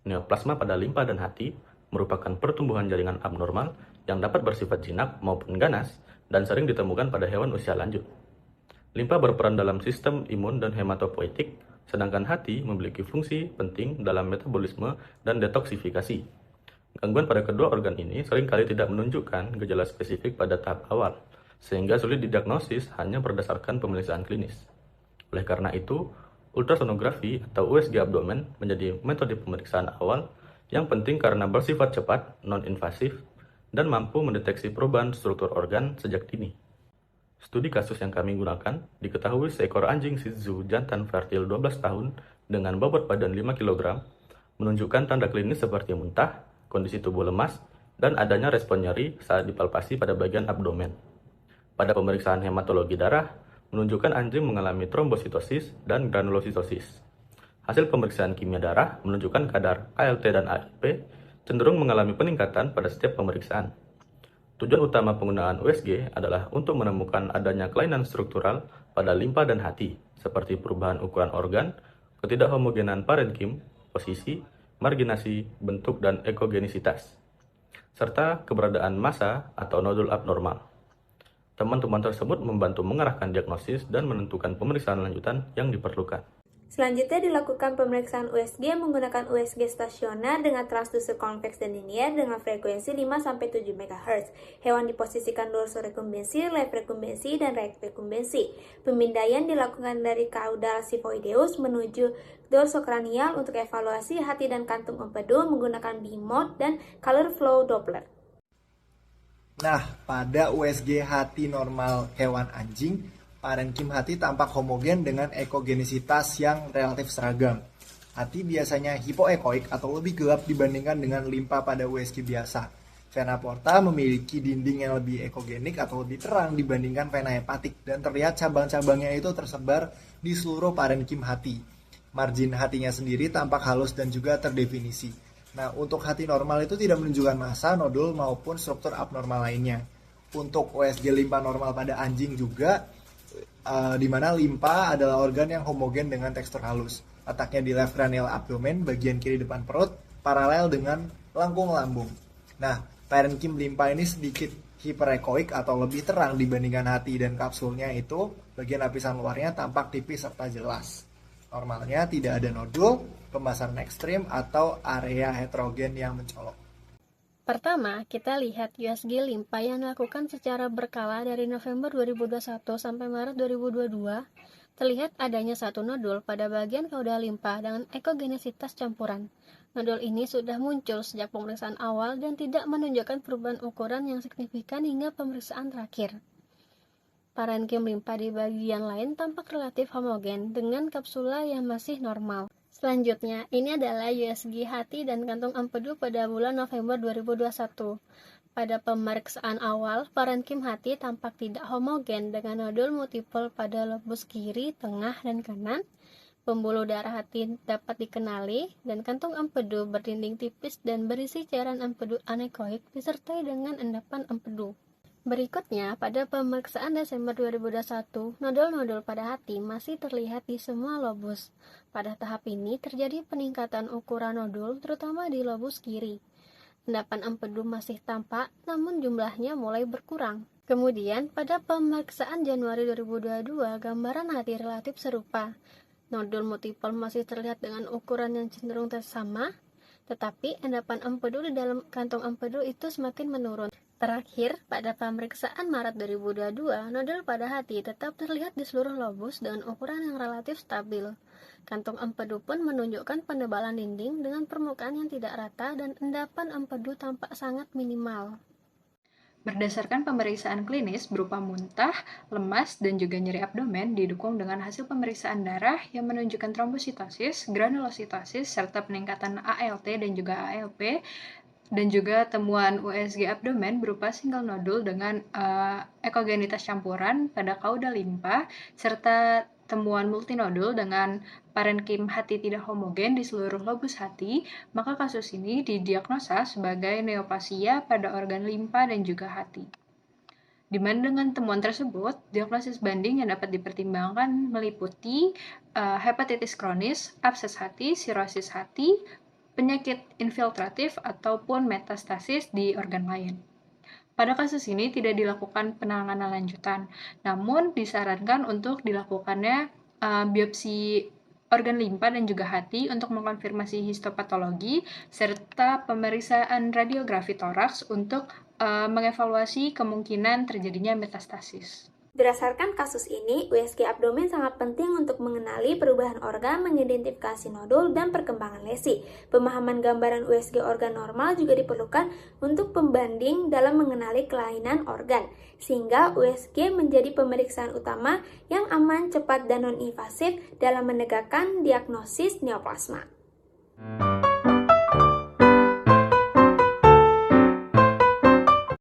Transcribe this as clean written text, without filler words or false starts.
Neoplasma pada limpa dan hati merupakan pertumbuhan jaringan abnormal yang dapat bersifat jinak maupun ganas dan sering ditemukan pada hewan usia lanjut. Limpa berperan dalam sistem imun dan hematopoietik, sedangkan hati memiliki fungsi penting dalam metabolisme dan detoksifikasi. Gangguan pada kedua organ ini seringkali tidak menunjukkan gejala spesifik pada tahap awal, sehingga sulit didiagnosis hanya berdasarkan pemeriksaan klinis. Oleh karena itu, ultrasonografi atau USG abdomen menjadi metode pemeriksaan awal yang penting karena bersifat cepat, non-invasif, dan mampu mendeteksi perubahan struktur organ sejak dini. Studi kasus yang kami gunakan diketahui seekor anjing Shih Tzu jantan fertil 12 tahun dengan bobot badan 5 kg menunjukkan tanda klinis seperti muntah, kondisi tubuh lemas, dan adanya respon nyeri saat dipalpasi pada bagian abdomen. Pada pemeriksaan hematologi darah, menunjukkan anjing mengalami trombositosis dan granulositosis. Hasil pemeriksaan kimia darah menunjukkan kadar ALT dan ALP cenderung mengalami peningkatan pada setiap pemeriksaan. Tujuan utama penggunaan USG adalah untuk menemukan adanya kelainan struktural pada limpa dan hati, seperti perubahan ukuran organ, ketidakhomogenan parenkim, posisi, marginasi, bentuk, dan ekogenisitas, serta keberadaan massa atau nodul abnormal. Teman-teman tersebut membantu mengarahkan diagnosis dan menentukan pemeriksaan lanjutan yang diperlukan. Selanjutnya dilakukan pemeriksaan USG menggunakan USG stasioner dengan transducer konveks dan linear dengan frekuensi 5-7 MHz. Hewan diposisikan dorsorekumbensi, left rekumbensi, dan right rekumbensi. Pemindaian dilakukan dari caudal xiphoideus menuju dorsokranial untuk evaluasi hati dan kantung empedu menggunakan B-mode dan color flow Doppler. Nah, pada USG hati normal hewan anjing, parenkim hati tampak homogen dengan ekogenisitas yang relatif seragam. Hati biasanya hipoekoik atau lebih gelap dibandingkan dengan limpa pada USG biasa. Vena porta memiliki dinding yang lebih ekogenik atau lebih terang dibandingkan vena hepatik dan terlihat cabang-cabangnya itu tersebar di seluruh parenkim hati. Margin hatinya sendiri tampak halus dan juga terdefinisi. Nah, untuk hati normal itu tidak menunjukkan massa, nodul maupun struktur abnormal lainnya. Untuk USG limpa normal pada anjing juga, di mana limpa adalah organ yang homogen dengan tekstur halus. Letaknya di left cranial abdomen, bagian kiri depan perut, paralel dengan lengkung lambung. Nah, parenkim limpa ini sedikit hiperekoik atau lebih terang dibandingkan hati dan kapsulnya itu bagian lapisan luarnya tampak tipis serta jelas. Normalnya tidak ada nodul, pembasaran ekstrim, atau area heterogen yang mencolok. Pertama, kita lihat USG limpa yang dilakukan secara berkala dari November 2021 sampai Maret 2022. Terlihat adanya satu nodul pada bagian kaudal limpa dengan ekogenisitas campuran. Nodul ini sudah muncul sejak pemeriksaan awal dan tidak menunjukkan perubahan ukuran yang signifikan hingga pemeriksaan terakhir. Parenkim limpa di bagian lain tampak relatif homogen dengan kapsula yang masih normal. Selanjutnya, ini adalah USG hati dan kantung empedu pada bulan November 2021. Pada pemeriksaan awal, parenkim hati tampak tidak homogen dengan nodul multiple pada lobus kiri, tengah, dan kanan. Pembuluh darah hati dapat dikenali, dan kantung empedu berdinding tipis dan berisi cairan empedu anekoik disertai dengan endapan empedu. Berikutnya, pada pemeriksaan Desember 2021, nodul-nodul pada hati masih terlihat di semua lobus. Pada tahap ini terjadi peningkatan ukuran nodul, terutama di lobus kiri. Endapan empedu masih tampak, namun jumlahnya mulai berkurang. Kemudian, pada pemeriksaan Januari 2022, gambaran hati relatif serupa. Nodul multiple masih terlihat dengan ukuran yang cenderung sama, tetapi endapan empedu di dalam kantong empedu itu semakin menurun. Terakhir, pada pemeriksaan Maret 2022, nodul pada hati tetap terlihat di seluruh lobus dengan ukuran yang relatif stabil. Kantung empedu pun menunjukkan penebalan dinding dengan permukaan yang tidak rata dan endapan empedu tampak sangat minimal. Berdasarkan pemeriksaan klinis berupa muntah, lemas, dan juga nyeri abdomen didukung dengan hasil pemeriksaan darah yang menunjukkan trombositosis, granulositosis, serta peningkatan ALT dan juga ALP, dan juga temuan USG abdomen berupa single nodul dengan ekogenitas campuran pada kaudal limpa, serta temuan multinodul dengan parenkim hati tidak homogen di seluruh lobus hati, maka kasus ini didiagnosa sebagai neoplasia pada organ limpa dan juga hati. Di mana dengan temuan tersebut, diagnosis banding yang dapat dipertimbangkan meliputi hepatitis kronis, abses hati, sirosis hati, penyakit infiltratif ataupun metastasis di organ lain. Pada kasus ini tidak dilakukan penanganan lanjutan, namun disarankan untuk dilakukannya biopsi organ limpa dan juga hati untuk mengkonfirmasi histopatologi serta pemeriksaan radiografi toraks untuk mengevaluasi kemungkinan terjadinya metastasis. Berdasarkan kasus ini, USG abdomen sangat penting untuk mengenali perubahan organ, mengidentifikasi nodul, dan perkembangan lesi. Pemahaman gambaran USG organ normal juga diperlukan untuk pembanding dalam mengenali kelainan organ, sehingga USG menjadi pemeriksaan utama yang aman, cepat, dan non-invasif dalam menegakkan diagnosis neoplasma.